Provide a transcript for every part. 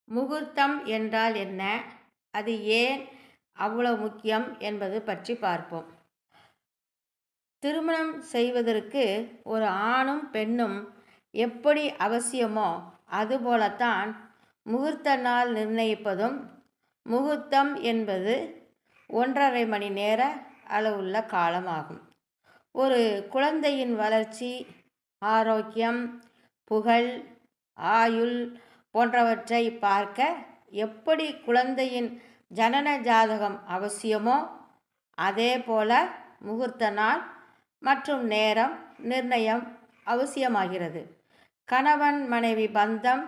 முகூர்த்தம் என்றால் என்ன? அது ஏன் அவ்வளவு முக்கியம் என்பது பற்றி பார்ப்போம். திருமணம் செய்வதற்கு ஒரு ஆணும் பெண்ணும் எப்படி அவசியமோ அதுபோலத்தான் முகூர்த்த நாள் நிர்ணயிப்பதும். முகூர்த்தம் என்பது 1½ மணி நேர அளவுள்ள காலமாகும். ஒரு குழந்தையின் வளர்ச்சி, ஆரோக்கியம், புகழ், ஆயுள் போன்றவற்றை பார்க்க எப்படி குழந்தையின் ஜனன ஜாதகம் அவசியமோ அதேபோல முகூர்த்த நாள் மற்றும் நேரம் நிர்ணயம் அவசியமாகிறது. கணவன் மனைவி பந்தம்,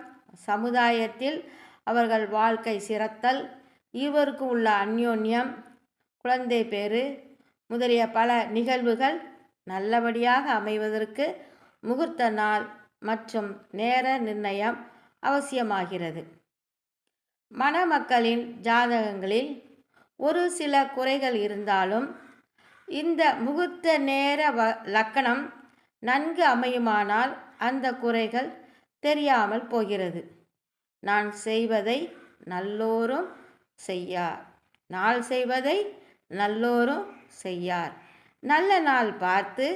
சமுதாயத்தில் அவர்கள் வாழ்க்கை சிறத்தல், இருவருக்கு உள்ள அந்யோன்யம், குழந்தை பேறு முதலிய பல நிகழ்வுகள் நல்லபடியாக அமைவதற்கு முகூர்த்த நாள் மற்றும் நேர நிர்ணயம் அவசியமாகிறது. மணமக்களின் ஜாதகங்களில் ஒரு சில குறைகள் இருந்தாலும் இந்த முகூர்த்த நேர லக்கணம் நன்கு அமையுமானால் அந்த குறைகள் தெரியாமல் போகிறது. நான் செய்வதை நல்லோரும் செய்யார், நாள் செய்வதை நல்லோரும் செய்யார். நல்ல நாள் பார்த்து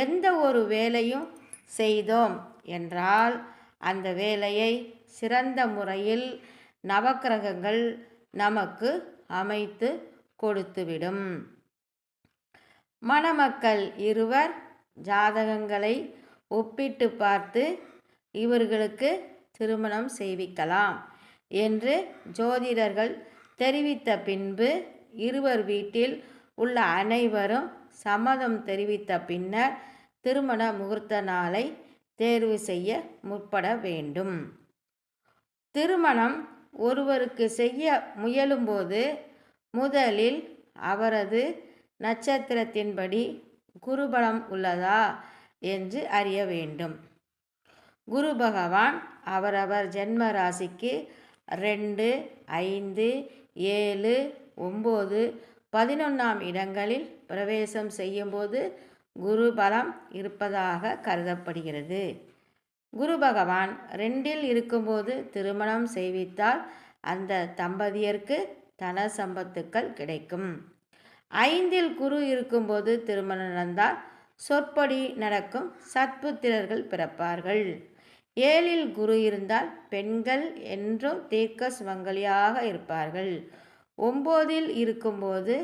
எந்த ஒரு வேலையும் செய்தோம் என்றால் அந்த வேலையை சிறந்த முறையில் நவக்கிரகங்கள் நமக்கு அமைத்து கொடுத்துவிடும். மணமக்கள் இருவர் ஜாதகங்களை ஒப்பிட்டு பார்த்து இவர்களுக்கு திருமணம் செய்விக்கலாம் என்று ஜோதிடர்கள் தெரிவித்த பின்பு இருவர் வீட்டில் உள்ள அனைவரும் சம்மதம் தெரிவித்த பின்னர் திருமண முகூர்த்த நாளை தேர்வு செய்ய முற்பட வேண்டும். திருமணம் ஒருவருக்கு செய்ய முயலும்போது முதலில் அவரது நட்சத்திரத்தின்படி குருபலம் உள்ளதா என்று அறிய வேண்டும். குரு பகவான் அவரவர் ஜென்ம ராசிக்கு 2, 5, 7, 9, 11ஆம் இடங்களில் பிரவேசம் செய்யும்போது குரு பலம் இருப்பதாக கருதப்படுகிறது. குரு பகவான் 2இல் இருக்கும்போது திருமணம் செய்வித்தால் அந்த தம்பதியருக்கு தன சம்பத்துக்கள் கிடைக்கும். 5இல் குரு இருக்கும்போது திருமணம் நடந்தால் சொற்படி நடக்கும், சத்புத்திரர்கள் பிறப்பார்கள். 7இல் குரு இருந்தால் பெண்கள் என்றும் தீர்க்க சுமங்கலியாக இருப்பார்கள். 9இல் இருக்கும்போது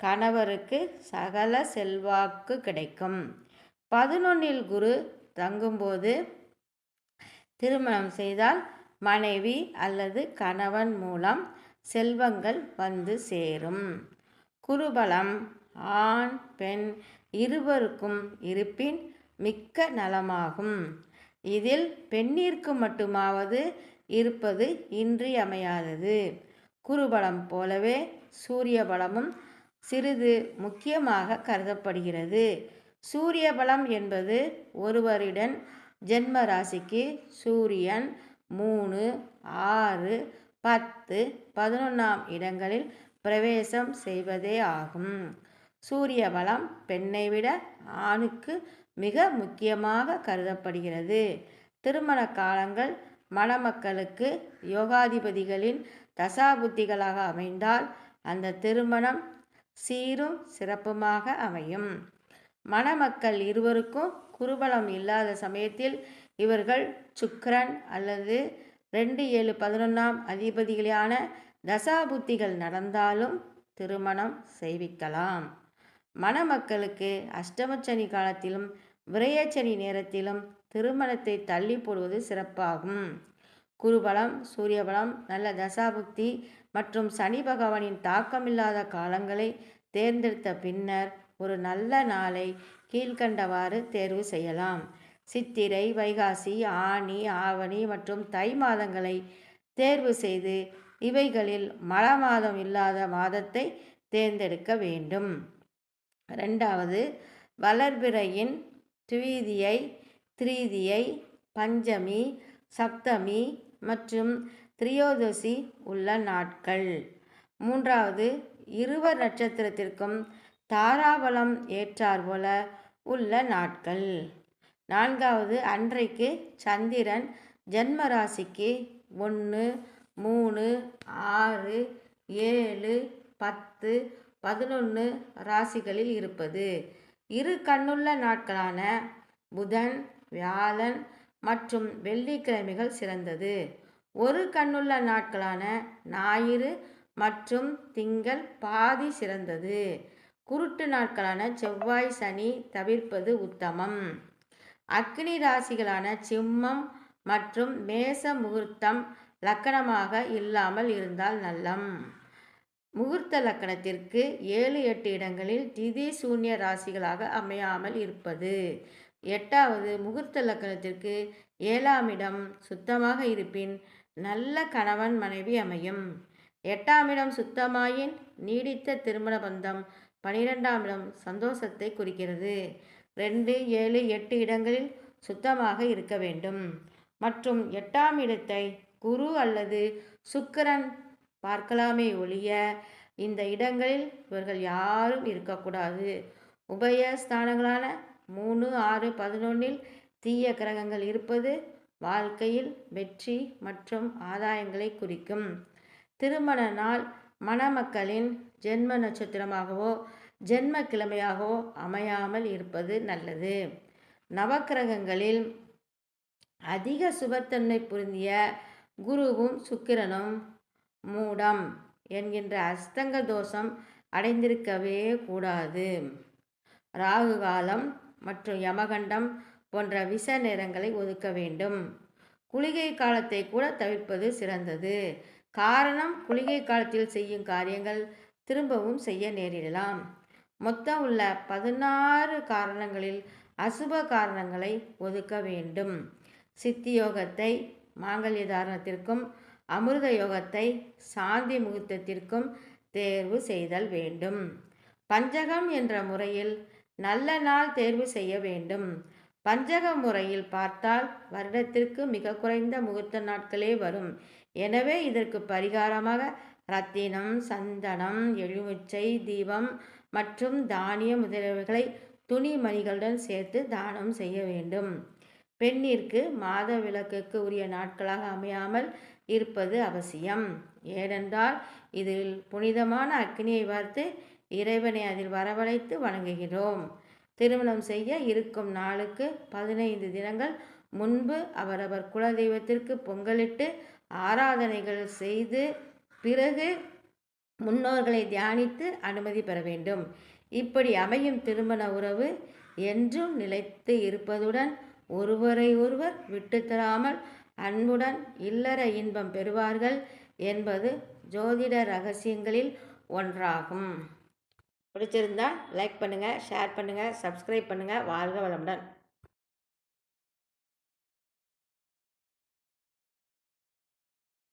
கணவருக்கு சகல செல்வாக்கு கிடைக்கும். 11இல் குரு தங்கும்போது திருமணம் செய்தால் மனைவி அல்லது கணவன் மூலம் செல்வங்கள் வந்து சேரும். குருபலம் ஆண் பெண் இருவருக்கும் இருப்பின் மிக்க நலமாகும். இதில் பெண்ணிற்கு மட்டுமாவது இருப்பது இன்றியமையாதது. குருபலம் போலவே சூரிய பலமும் சிறிது முக்கியமாக கருதப்படுகிறது. சூரிய பலம் என்பது ஒருவரிடம் ஜென்ம ராசிக்கு சூரியன் 3, 6, 10, 11ஆம் இடங்களில் பிரவேசம் செய்வதே ஆகும். சூரிய பலம் பெண்ணை விட ஆணுக்கு மிக முக்கியமாக கருதப்படுகிறது. திருமண காலங்கள் மணமக்களுக்கு யோகாதிபதிகளின் தசாபுத்திகளாக அமைந்தால் அந்த திருமணம் சீரும் சிறப்புமாக அமையும். மணமக்கள் இருவருக்கும் குருபலம் இல்லாத சமயத்தில் இவர்கள் சுக்கிரன் அல்லது 2, 7, 11ஆம் அதிபதிகளான தசாபுத்திகள் நடந்தாலும் திருமணம் செய்விக்கலாம். மணமக்களுக்கு அஷ்டமச்சனி காலத்திலும் விரயச்சனி நேரத்திலும் திருமணத்தை தள்ளி போடுவது சிறப்பாகும். குருபலம், சூரியபலம், நல்ல தசாபுக்தி மற்றும் சனி பகவானின் தாக்கமில்லாத காலங்களை தேர்ந்தெடுத்த பின்னர் ஒரு நல்ல நாளை கீழ்கண்டவாறு தேர்வு செய்யலாம். சித்திரை, வைகாசி, ஆனி, ஆவணி மற்றும் தை மாதங்களை தேர்வு செய்து இவைகளில் மழ மாதம் இல்லாத மாதத்தை தேர்ந்தெடுக்க வேண்டும். 2வது, வளர்பிறையின் துவிதியை, திரிதியை, பஞ்சமி, சப்தமி மற்றும் திரியோதசி உள்ள நாட்கள். 3வது, இருவர் நட்சத்திரத்திற்கும் தாராபலம் ஏற்றாற்போல உள்ள நாட்கள். 4வது, அன்றைக்கு சந்திரன் ஜென்ம ராசிக்கு 1, 3, 6, 7, 10, 11 ராசிகளில் இருப்பது. இரு கண்ணுள்ள நாட்களான புதன், வியாழன் மற்றும் வெள்ளிக்கிழமைகள் சிறந்தது. ஒரு கண்ணுள்ள நாட்களான ஞாயிறு மற்றும் திங்கள் பாதி சிறந்தது. குருட்டு நாட்களான செவ்வாய், சனி தவிர்ப்பது உத்தமம். அக்னி ராசிகளான சிம்மம் மற்றும் மேச முகூர்த்தம் லக்கணமாக இல்லாமல் இருந்தால் நல்லம். முகூர்த்த லக்கணத்திற்கு 7, 8 இடங்களில் திதி சூன்ய ராசிகளாக அமையாமல் இருப்பது. 8வது முகூர்த்த லக்கணத்திற்கு 7ஆம் இடம் சுத்தமாக இருப்பின் நல்ல கணவன் மனைவி அமையும். 8ஆம் இடம் சுத்தமாயின் நீடித்த திருமண பந்தம். 12ஆம் இடம் சந்தோஷத்தை குறிக்கிறது. 2, 7, 8 இடங்களில் சுத்தமாக இருக்க வேண்டும். மற்றும் 8ஆம் இடத்தை குரு அல்லது சுக்கிரன் பார்க்கலாமே ஒழிய இந்த இடங்களில் இவர்கள் யாரும் இருக்கக்கூடாது. உபய ஸ்தானங்களான 3, 6, 11இல் தீய கிரகங்கள் இருப்பது வாழ்க்கையில் வெற்றி மற்றும் ஆதாயங்களை குறிக்கும். திருமண நாள் மணமக்களின் ஜென்ம நட்சத்திரமாகவோ ஜென்ம கிழமையாகவோ அமையாமல் இருப்பது நல்லது. நவக்கிரகங்களில் அதிக சுபத்தன்மை பொருந்திய குருவும் சுக்கிரனும் மூடம் என்கின்ற அஸ்தங்க தோஷம் அடைந்திருக்கவே கூடாது. ராகு காலம் மற்றும் யமகண்டம் போன்ற விஷ நேரங்களை ஒதுக்க வேண்டும். குளிகை காலத்தை கூட தவிர்ப்பது சிறந்தது. காரணம், குளிகை காலத்தில் செய்யும் காரியங்கள் திரும்பவும் செய்ய நேரிடலாம். மொத்தம் உள்ள 16 காரணங்களில் அசுப காரணங்களை ஒதுக்க வேண்டும். சித்தி யோகத்தை மாங்கல்ய தாரணத்திற்கும் அமிர்த யோகத்தை சாந்தி முகூர்த்தத்திற்கும் தேர்வு செய்தல் வேண்டும். பஞ்சகம் என்ற முறையில் நல்ல நாள் தேர்வு செய்ய வேண்டும். பஞ்சக முறையில் பார்த்தால் வருடத்திற்கு மிக குறைந்த முகூர்த்த நாட்களே வரும். எனவே இதற்கு பரிகாரமாக ரத்தினம், சந்தனம், எலுமிச்சை தீபம் மற்றும் தானியம் முதலியவைகளை துணிமணிகளுடன் சேர்த்து தானம் செய்ய வேண்டும். பெண்ணிற்கு மாத விளக்குக்கு உரிய நாட்களாக அமையாமல் இருப்பது அவசியம். ஏனென்றால் இதில் புனிதமான அக்னியை வார்த்து இறைவனை அதில் வரவழைத்து வணங்குகிறோம். திருமணம் செய்ய இருக்கும் நாளுக்கு 15 தினங்கள் முன்பு அவரவர் குலதெய்வத்திற்கு பொங்கலிட்டு ஆராதனைகள் செய்து பிறகு முன்னோர்களை தியானித்து அனுமதி பெற வேண்டும். இப்படி அமையும் திருமண உறவு என்றும் நிலைத்து இருப்பதுடன் ஒருவரை ஒருவர் விட்டுத்தராமல் அன்புடன் இல்லற இன்பம் பெறுவார்கள் என்பது ஜோதிட ரகசியங்களில் ஒன்றாகும். பிடிச்சிருந்தா லைக் பண்ணுங்கள், ஷேர் பண்ணுங்கள், சப்ஸ்கிரைப் பண்ணுங்கள். வாழ்க வளமுடன்.